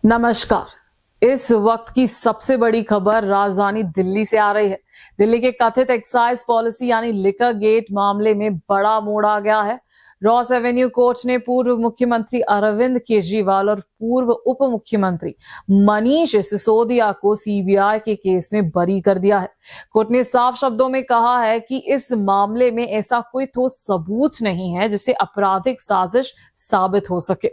नमस्कार। इस वक्त की सबसे बड़ी खबर राजधानी दिल्ली से आ रही है। दिल्ली के कथित एक्साइज पॉलिसी यानी लिकर गेट मामले में बड़ा मोड़ आ गया है। रॉस एवेन्यू कोर्ट ने पूर्व मुख्यमंत्री अरविंद केजरीवाल और पूर्व उप मुख्यमंत्री मनीष सिसोदिया को सीबीआई के केस में बरी कर दिया है। कोर्ट ने साफ शब्दों में कहा है कि इस मामले में ऐसा कोई ठोस सबूत नहीं है जिससे आपराधिक साजिश साबित हो सके।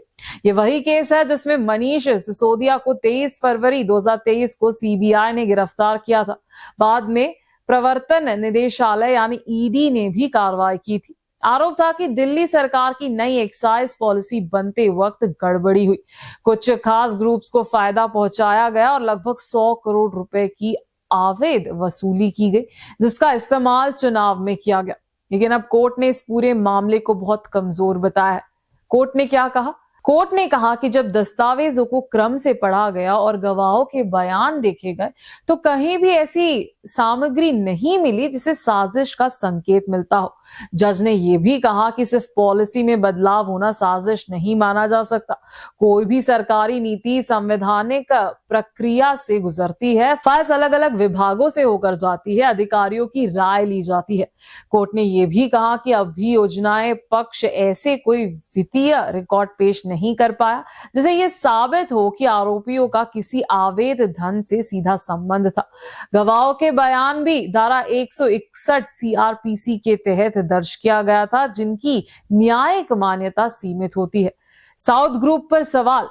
ये वही केस है जिसमें मनीष सिसोदिया को 23 फरवरी 2023 को सीबीआई ने गिरफ्तार किया था। बाद में प्रवर्तन निदेशालय यानी ईडी ने भी कार्रवाई की थी। आरोप था कि दिल्ली सरकार की नई एक्साइज पॉलिसी बनते वक्त गड़बड़ी हुई, कुछ खास ग्रुप्स को फायदा पहुंचाया गया और लगभग 100 करोड़ रुपए की अवैध वसूली की गई, जिसका इस्तेमाल चुनाव में किया गया। लेकिन अब कोर्ट ने इस पूरे मामले को बहुत कमजोर बताया है। कोर्ट ने क्या कहा? कोर्ट ने कहा कि जब दस्तावेजों को क्रम से पढ़ा गया और गवाहों के बयान देखे गए तो कहीं भी ऐसी सामग्री नहीं मिली जिसे साजिश का संकेत मिलता हो। जज ने यह भी कहा कि सिर्फ पॉलिसी में बदलाव होना साजिश नहीं माना जा सकता। कोई भी सरकारी नीति संवैधानिक प्रक्रिया से गुजरती है, फाइल्स अलग अलग विभागों से होकर जाती है, अधिकारियों की राय ली जाती है। कोर्ट ने यह भी कहा कि अभियोजनाएं पक्ष ऐसे कोई वित्तीय रिकॉर्ड पेश नहीं कर पाया जिसे यह साबित हो कि आरोपियों का किसी अवैध धन से सीधा संबंध था। गवाहों के बयान भी धारा 161 सीआरपीसी के तहत दर्ज किया गया था, जिनकी न्यायिक मान्यता सीमित होती है। साउथ ग्रुप पर सवाल।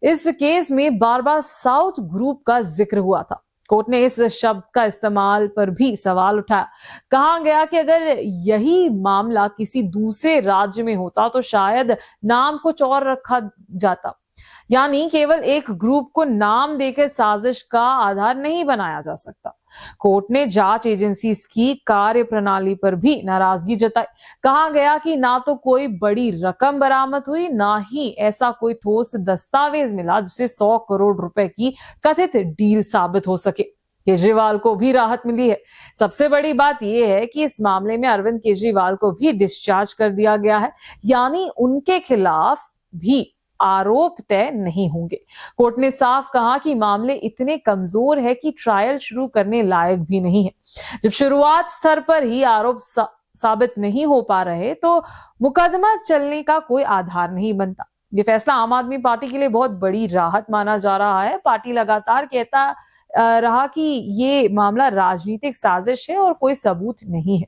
इस केस में बार बार साउथ ग्रुप का जिक्र हुआ था। कोर्ट ने इस शब्द का इस्तेमाल पर भी सवाल उठाया। कहा गया कि अगर यही मामला किसी दूसरे राज्य में होता तो शायद नाम कुछ और रखा जाता, यानी केवल एक ग्रुप को नाम देकर साजिश का आधार नहीं बनाया जा सकता। कोर्ट ने जांच एजेंसी की कार्य प्रणाली पर भी नाराजगी जताई। कहा गया कि ना तो कोई बड़ी रकम बरामद हुई, ना ही ऐसा कोई ठोस दस्तावेज मिला जिससे 100 करोड़ रुपए की कथित डील साबित हो सके। केजरीवाल को भी राहत मिली है। सबसे बड़ी बात यह है कि इस मामले में अरविंद केजरीवाल को भी डिस्चार्ज कर दिया गया है, यानी उनके खिलाफ भी आरोप तय नहीं होंगे। कोर्ट ने साफ कहा कि मामले इतने कमजोर है कि ट्रायल शुरू करने लायक भी नहीं है। जब शुरुआत स्तर पर ही आरोप साबित नहीं हो पा रहे तो मुकदमा चलने का कोई आधार नहीं बनता। ये फैसला आम आदमी पार्टी के लिए बहुत बड़ी राहत माना जा रहा है। पार्टी लगातार कहता रहा कि ये मामला राजनीतिक साजिश है और कोई सबूत नहीं है।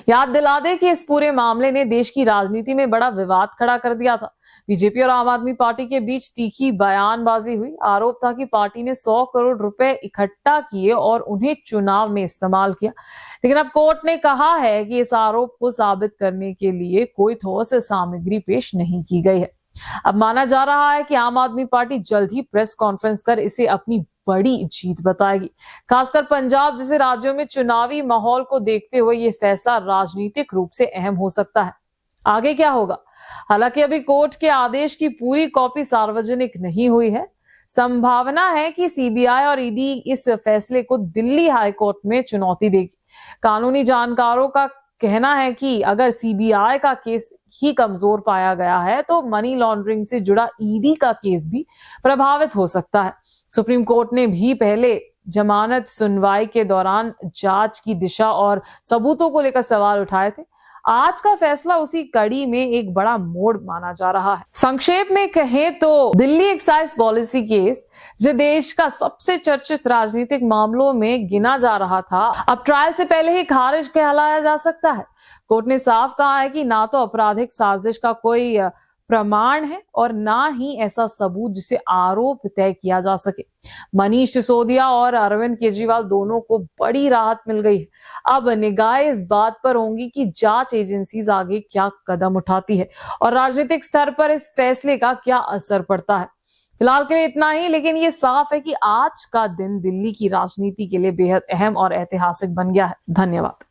याद दिला दे कि इस पूरे मामले ने देश की राजनीति में बड़ा विवाद खड़ा कर दिया था। बीजेपी और आम आदमी पार्टी के बीच तीखी बयानबाजी हुई। आरोप था कि पार्टी ने 100 करोड़ रुपए इकट्ठा किए और उन्हें चुनाव में इस्तेमाल किया। लेकिन अब कोर्ट ने कहा है कि इस आरोप को साबित करने के लिए कोई ठोस सामग्री पेश नहीं की गई है। अब माना जा रहा है कि आम आदमी पार्टी जल्द ही प्रेस कॉन्फ्रेंस कर इसे अपनी बड़ी जीत बताएगी। खासकर पंजाब जैसे राज्यों में चुनावी माहौल को देखते हुए यह फैसला राजनीतिक रूप से अहम हो सकता है। आगे क्या होगा? हालांकि अभी कोर्ट के आदेश की पूरी कॉपी सार्वजनिक नहीं हुई है। संभावना है कि सीबीआई और ईडी इस फैसले को दिल्ली हाई कोर्ट में चुनौती देगी। कानूनी जानकारों का कहना है कि अगर सीबीआई का केस ही कमजोर पाया गया है तो मनी लॉन्ड्रिंग से जुड़ा ईडी का केस भी प्रभावित हो सकता है। सुप्रीम कोर्ट ने भी पहले जमानत सुनवाई के दौरान जांच की दिशा और सबूतों को लेकर सवाल उठाए थे। आज का फैसला उसी कड़ी में एक बड़ा मोड़ माना जा रहा है। संक्षेप में कहें तो दिल्ली एक्साइज पॉलिसी केस, जो देश का सबसे चर्चित राजनीतिक मामलों में गिना जा रहा था, अब ट्रायल से पहले ही खारिज कहलाया जा सकता है। कोर्ट ने साफ कहा है कि ना तो आपराधिक साजिश का कोई प्रमाण है और ना ही ऐसा सबूत जिसे आरोप तय किया जा सके। मनीष सिसोदिया और अरविंद केजरीवाल दोनों को बड़ी राहत मिल गई है। अब निगाहें इस बात पर होंगी कि जांच एजेंसीज आगे क्या कदम उठाती है और राजनीतिक स्तर पर इस फैसले का क्या असर पड़ता है। फिलहाल के लिए इतना ही, लेकिन ये साफ है कि आज का दिन दिल्ली की राजनीति के लिए बेहद अहम और ऐतिहासिक बन गया है। धन्यवाद।